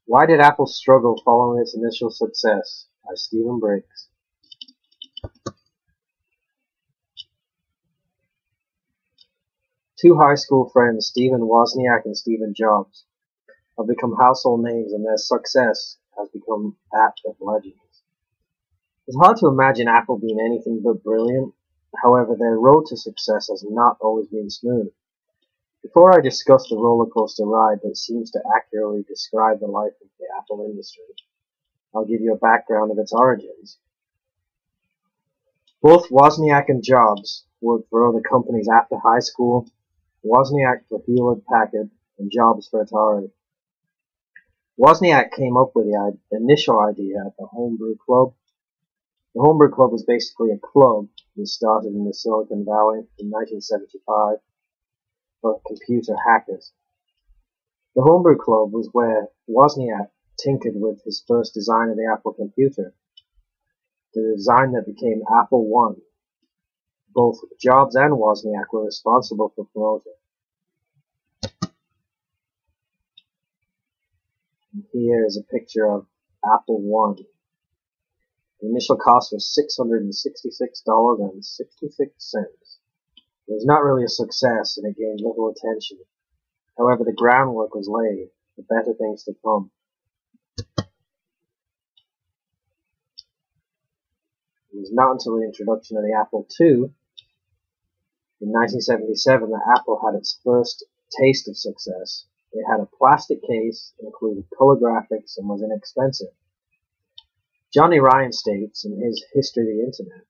Why did Apple struggle following its initial success? By Stephen Briggs. Two high school friends, Stephen Wozniak and Stephen Jobs, have become household names, and their success has become that of legends. It's hard to imagine Apple being anything but brilliant. However, their road to success has not always been smooth. Before I discuss the roller coaster ride that seems to accurately describe the life of the Apple industry, I'll give you a background of its origins. Both Wozniak and Jobs worked for other companies after high school. Wozniak for Hewlett-Packard and Jobs for Atari. Wozniak came up with the initial idea at the Homebrew Club. The Homebrew Club was basically a club that started in the Silicon Valley in 1975 for computer hackers. The Homebrew Club was where Wozniak tinkered with his first design of the Apple computer, the design that became Apple I. Both Jobs and Wozniak were responsible for promoting. And here is a picture of Apple I. The initial cost was $666.66. It was not really a success, and it gained little attention. However, the groundwork was laid for better things to come. It was not until the introduction of the Apple II in 1977 that Apple had its first taste of success. It had a plastic case, included color graphics, and was inexpensive. Johnny Ryan states in his History of the Internet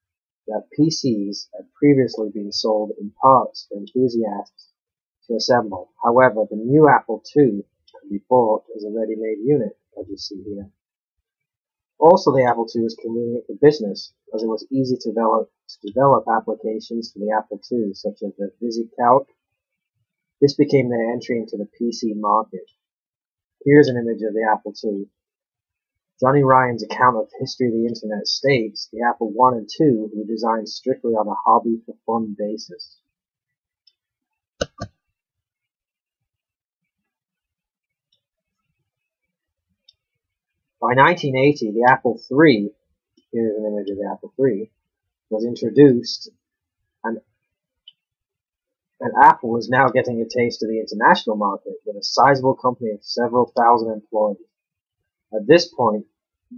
that PCs had previously been sold in parts for enthusiasts to assemble. However, the new Apple II could be bought as a ready-made unit, as you see here. Also, the Apple II was convenient for business, as it was easy to develop applications for the Apple II, such as the VisiCalc. This became their entry into the PC market. Here's an image of the Apple II. Johnny Ryan's account of History of the Internet states the Apple I and II were designed strictly on a hobby-for-fun basis. By 1980, the Apple III, here's an image of the Apple III, was introduced, and Apple was now getting a taste of the international market with a sizable company of several thousand employees. At this point,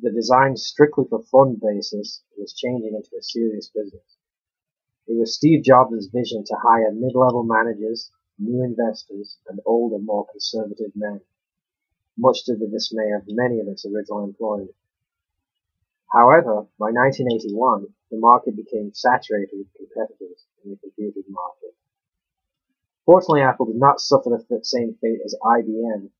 the design strictly for fun basis was changing into a serious business. It was Steve Jobs' vision to hire mid-level managers, new investors, and older, more conservative men, much to the dismay of many of its original employees. However, by 1981, the market became saturated with competitors in the computing market. Fortunately, Apple did not suffer the same fate as IBM,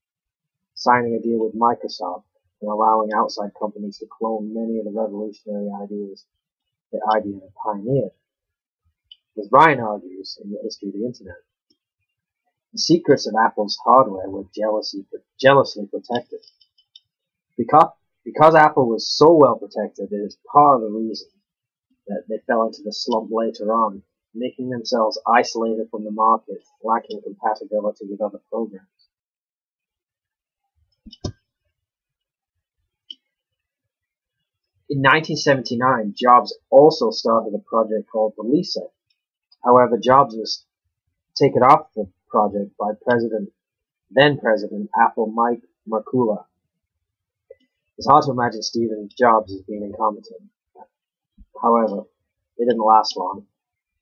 signing a deal with Microsoft and allowing outside companies to clone many of the revolutionary ideas that IBM had pioneered. As Ryan argues in the History of the Internet, the secrets of Apple's hardware were jealously protected. Because Apple was so well protected, it is part of the reason that they fell into the slump later on, making themselves isolated from the market, lacking compatibility with other programs. In 1979, Jobs also started a project called the Lisa. However, Jobs was taken off the project by then President Apple Mike Markula. It's hard to imagine Stephen Jobs as being incompetent. However, it didn't last long,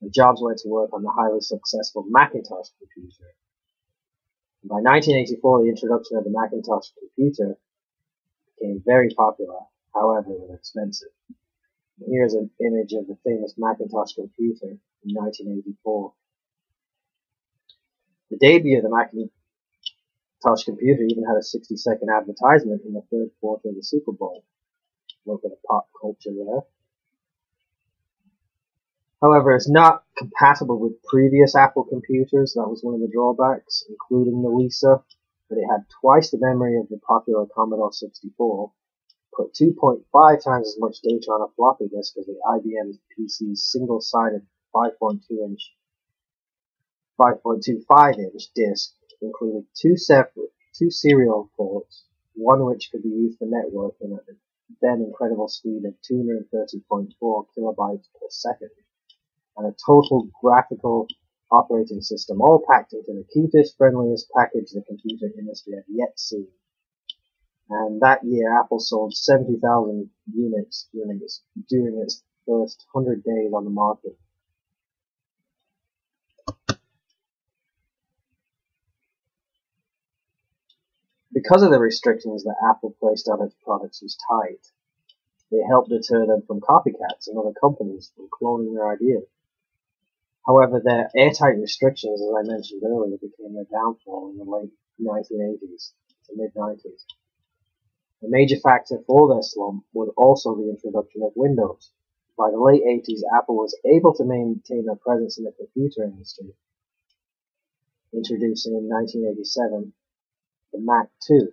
and Jobs went to work on the highly successful Macintosh computer. And by 1984, the introduction of the Macintosh computer became very popular. However, it was expensive. And here's an image of the famous Macintosh computer in 1984. The debut of the Macintosh computer even had a 60-second advertisement in the third quarter of the Super Bowl. Look at the pop culture there. However, it's not compatible with previous Apple computers. That was one of the drawbacks, including the Lisa, but it had twice the memory of the popular Commodore 64, put 2.5 times as much data on a floppy disk as the IBM PC's single-sided 5.25-inch disk, included two serial ports, one which could be used for networking at the then incredible speed of 230.4 kilobytes per second, and a total graphical operating system, all packed into the cutest, friendliest package the computer industry had yet seen. And that year, Apple sold 70,000 units during its first 100 days on the market. Because of the restrictions that Apple placed on its products was tight, it helped deter them from copycats and other companies from cloning their ideas. However, their airtight restrictions, as I mentioned earlier, became their downfall in the late 1980s to mid-90s. A major factor for their slump was also the introduction of Windows. By the late 80s, Apple was able to maintain their presence in the computer industry, introducing in 1987 the Mac II.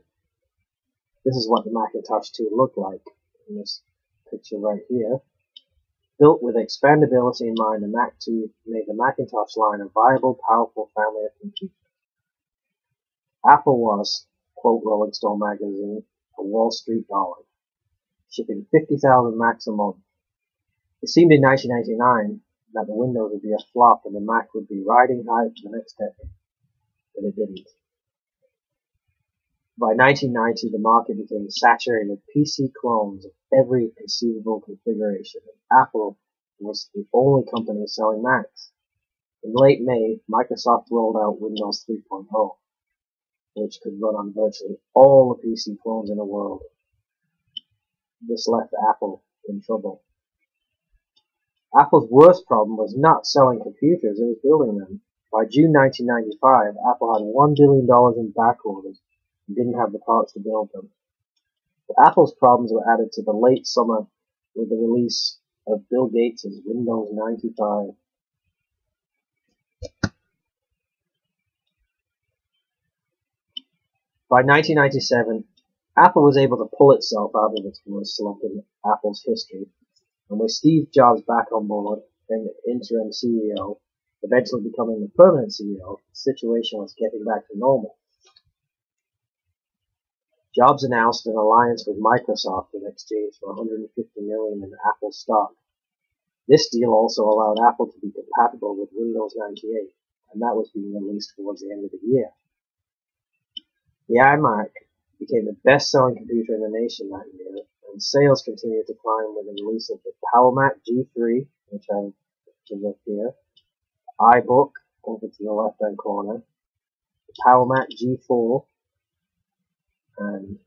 This is what the Macintosh 2 looked like in this picture right here. Built with expandability in mind, the Mac II made the Macintosh line a viable, powerful family of computers. Apple was, quote Rolling Stone magazine, a Wall Street dollar, shipping 50,000 Macs a month. It seemed in 1999 that the Windows would be a flop and the Mac would be riding high for the next decade, but it didn't. By 1990, the market became saturated with PC clones of every conceivable configuration, and Apple was the only company selling Macs. In late May, Microsoft rolled out Windows 3.0, which could run on virtually all the PC clones in the world. This left Apple in trouble. Apple's worst problem was not selling computers, it was building them. By June 1995, Apple had $1 billion in back orders and didn't have the parts to build them. But Apple's problems were added to the late summer with the release of Bill Gates' Windows 95. By 1997, Apple was able to pull itself out of its worst slump in Apple's history, and with Steve Jobs back on board and the interim CEO, eventually becoming the permanent CEO, the situation was getting back to normal. Jobs announced an alliance with Microsoft in exchange for $150 million in Apple stock. This deal also allowed Apple to be compatible with Windows 98, and that was being released towards the end of the year. The iMac became the best-selling computer in the nation that year, and sales continued to climb with the release of the PowerMac G3, which I have up here, iBook over to the left-hand corner, the PowerMac G4, and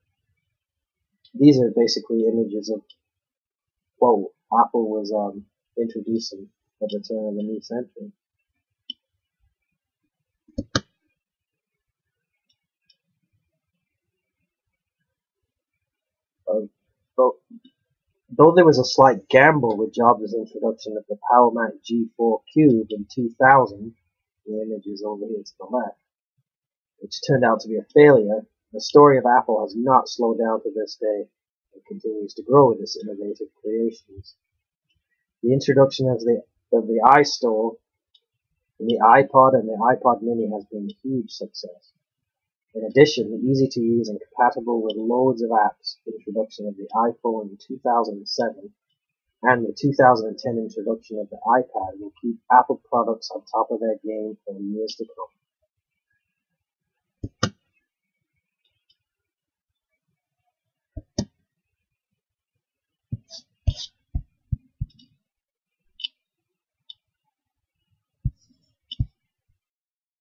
these are basically images of what Apple was introducing at the turn of the new century. Though there was a slight gamble with Jobs' introduction of the PowerMac G4 Cube in 2000, the image is over here to the left, which turned out to be a failure, the story of Apple has not slowed down to this day and continues to grow with its innovative creations. The introduction of the iStore and the iPod and the iPod Mini has been a huge success. In addition, the easy-to-use and compatible with loads of apps introduction of the iPhone in 2007 and the 2010 introduction of the iPad will keep Apple products on top of their game for years to come.